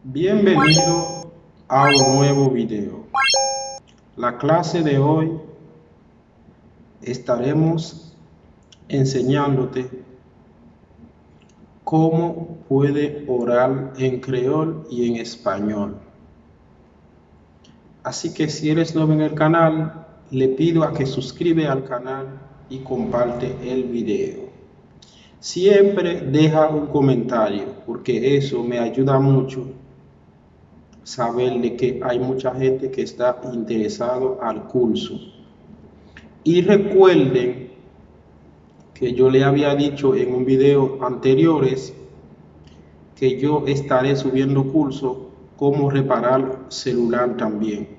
Bienvenido a un nuevo video. La clase de hoy estaremos enseñándote cómo puede orar en creol y en español. Así que si eres nuevo en el canal, le pido a que suscribe al canal y comparte el video. Siempre deja un comentario porque eso me ayuda mucho saber de que hay mucha gente que está interesado al curso. Y recuerden que yo le había dicho en un video anteriores que yo estaré subiendo cursos cómo reparar celular también.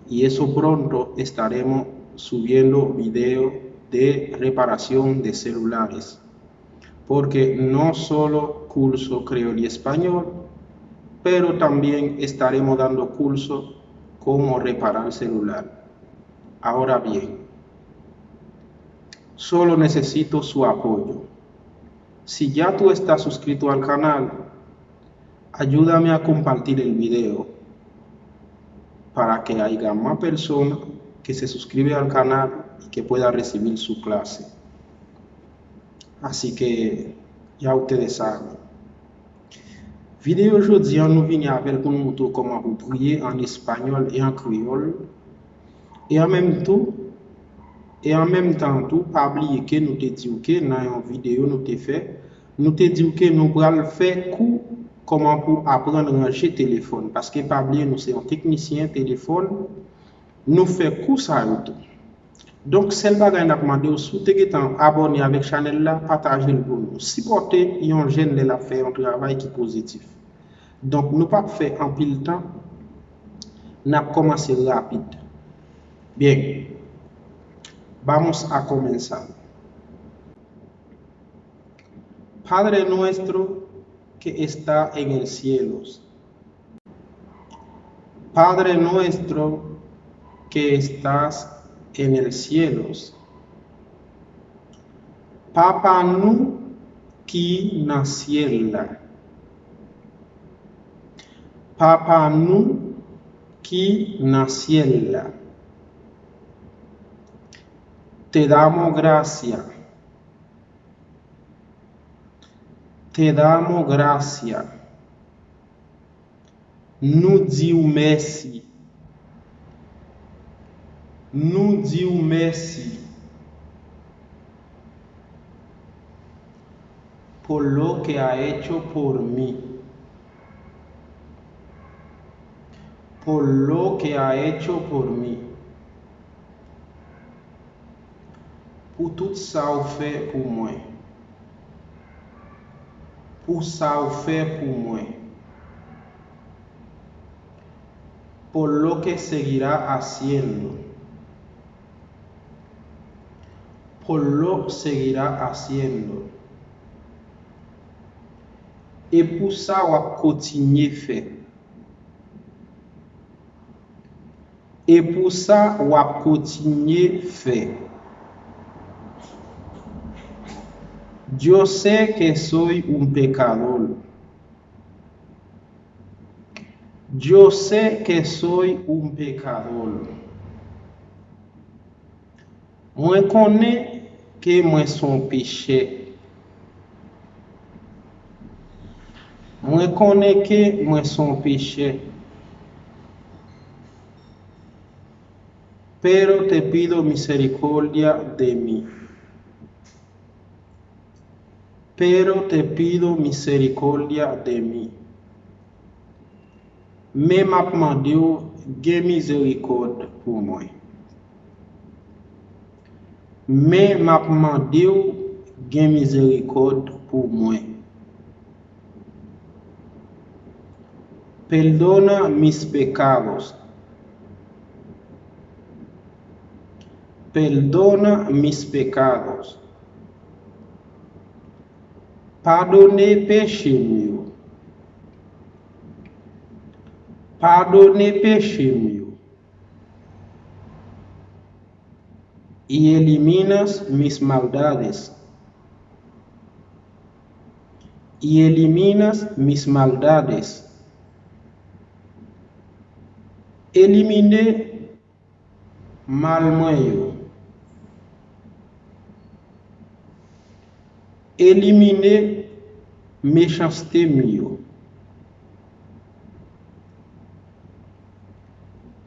Y eso pronto estaremos subiendo video de reparación de celulares. Porque no solo curso creol y español, pero también estaremos dando cursos cómo reparar celular. Ahora bien, solo necesito su apoyo. Si ya tú estás suscrito al canal, ayúdame a compartir el video para que haya más personas que se suscriben al canal y que pueda recibir su clase. Así que ya ustedes saben. Vidéo aujourd'hui, nous venons avec un mouton comment vous prier en espagnol et en créole. Et en même temps, tout, pas oublier que nous te disons que dans une vidéo nous te fait, nous te disons que nous allons faire cours comment pour apprendre à ranger téléphone. Parce que pas oublier, nous sommes un technicien téléphone, nous faisons cours ça tout. Donc, celle bagay n'a demandé si tu es abonné avec channel là, partagez le pour nous. Supporter un jeune de la faire un travail qui est positif. Donc, nous pas faire en pile temps, n'a commencé rapide. Bien, vamos a comenzar. Padre nuestro que está en el cielo. Padre nuestro que estás en el cielo. Papa nu qui naciela. Papa nu qui naciela. Te damos gracias. Te damos gracias. Nous disons merci. Nous disons merci por lo que ha hecho por mí. Por lo que ha hecho por mí. Pour tout ça ou fait pour moi. Pour ça ou fait pour moi. Por lo que seguirá haciendo. Por lo seguirá haciendo. Et pour ça on va continuer faire. Et pour ça on va continuer faire. Yo sé que soy un pecador. Yo sé que soy un pecador. Moi connais que moi son péché. Moi connais que moi son péché. Pero te pido misericordia de mí. Pero te pido misericordia de mí. Mais m'a demandé de miséricorde pour moi. Mais m'a demandé de miséricorde pour moi. Perdona mis pecados. Perdona mis pecados. Pardonnez péché mieux. Pardonnez péché mieux. Y eliminas mis maldades. Y eliminas mis maldades. Éliminer mal moi yo. Éliminer méchanceté yo.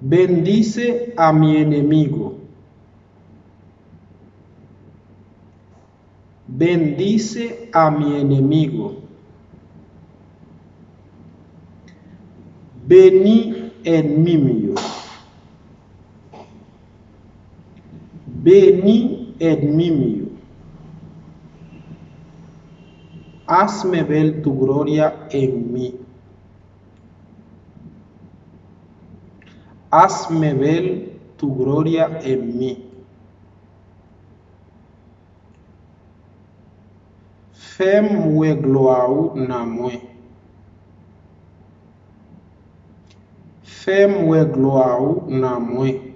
Bendice a mi enemigo. Bendice a mi enemigo. Bénis ennemi mío. Bénis ennemi mío. Hazme ver tu gloria en mí. Hazme ver tu gloria en mí. Fais-moi gloire na moi. Fais-moi gloire na moi.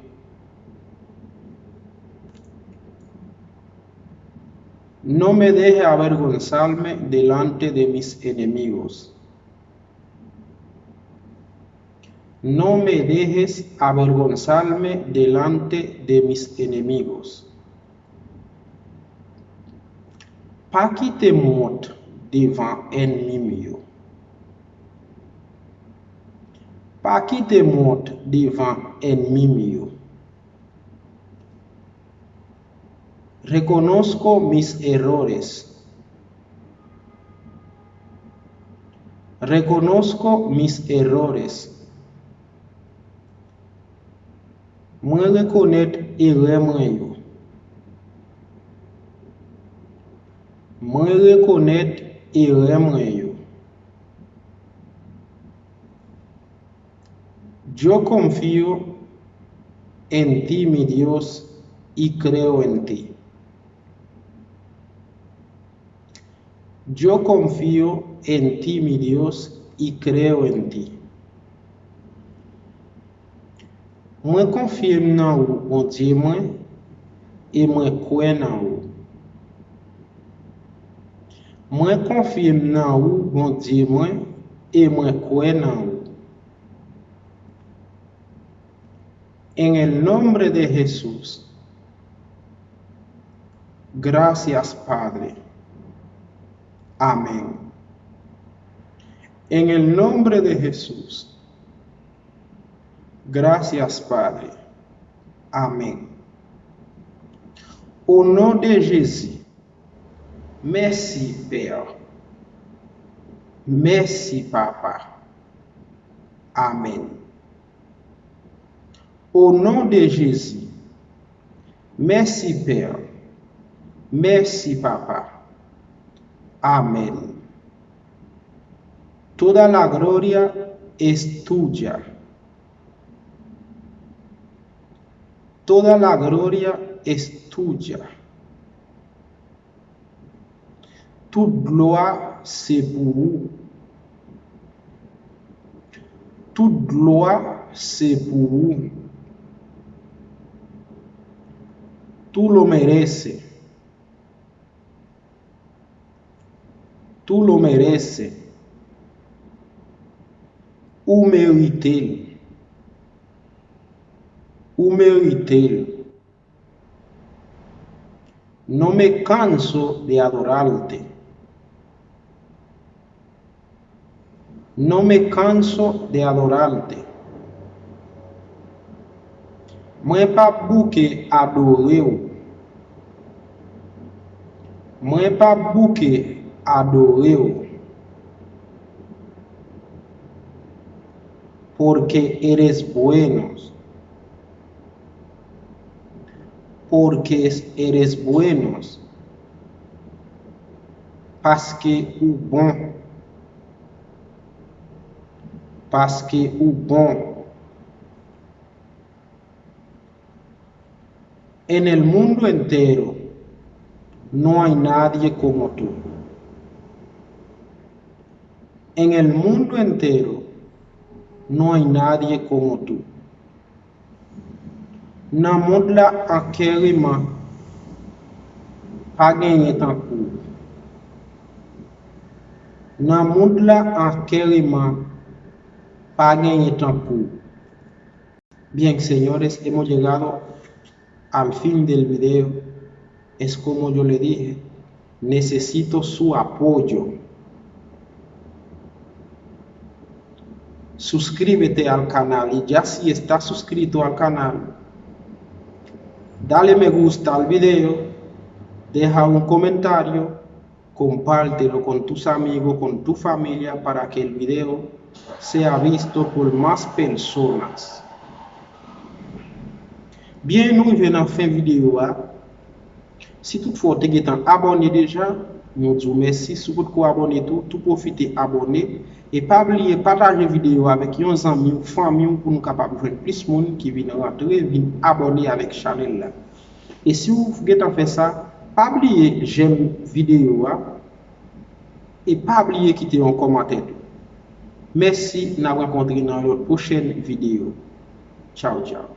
No me deje avergonzarme delante de mis enemigos. No me dejes avergonzarme delante de mis enemigos. Pas qui te monte devant ennemi mío. Pas qui te monte devant ennemi mío. Reconozco mis errores. Reconozco mis errores. Moi reconnaître erreur moi yo. Moi reconnaître erreur moi yo. Yo confío en ti, mi Dios, y creo en ti. Yo confío en ti, mi Dios, y creo en ti. Moi confie nan ou, bon Dieu moi, et moi crois nan ou. Moi confie nan ou, bon Dieu moi, et moi crois nan ou. En el nombre de Jesús. Gracias, Padre. Amén. En el nombre de Jesús. Gracias, Padre. Amén. Au nom de Jésus. Merci, Père. Merci, Papa. Amen. Au nom de Jésus. Merci, Père. Merci, Papa. Amén. Toda la gloria es tuya. Toda la gloria es tuya. Toute gloire, c'est pour vous. Toute gloire, c'est pour vous. Tú lo mereces. Tú lo mereces. Ou mérites. Ou mérites. No me canso de adorarte. No me canso de adorarte. Moi pas bouquet adorer ou. Moi pas bouquet adorer ou. Porque eres buenos. Porque eres buenos. Parce que ou bon. Parce que ou bon. En el mundo entero no hay nadie como tú. En el mundo entero no hay nadie como tú. Nan monde la ankerima pa genye tan kou. Nan monde la ankerima pa genye tan kou. Bien, señores, hemos llegado al fin del video. Es como yo le dije, necesito su apoyo. Suscríbete al canal y ya si estás suscrito al canal, dale me gusta al video, deja un comentario, compártelo con tus amigos, con tu familia para que el video sea visto por más personas. Bien, nous venons à fin vidéo. Si toutefois tu es abonné déjà, nous disons merci. Si vous êtes abonné, tout profitez abonner. Et pas oublier partager la vidéo avec vos amis, famille pour nous capables de faire plus de monde qui viennent rentrer, viennent abonner avec la chaîne là. Et si vous faites ça, pas oublier j'aime vidéo et pas oublier quitter un commentaire. Merci, nous rencontrons dans notre prochaine vidéo. Ciao, ciao.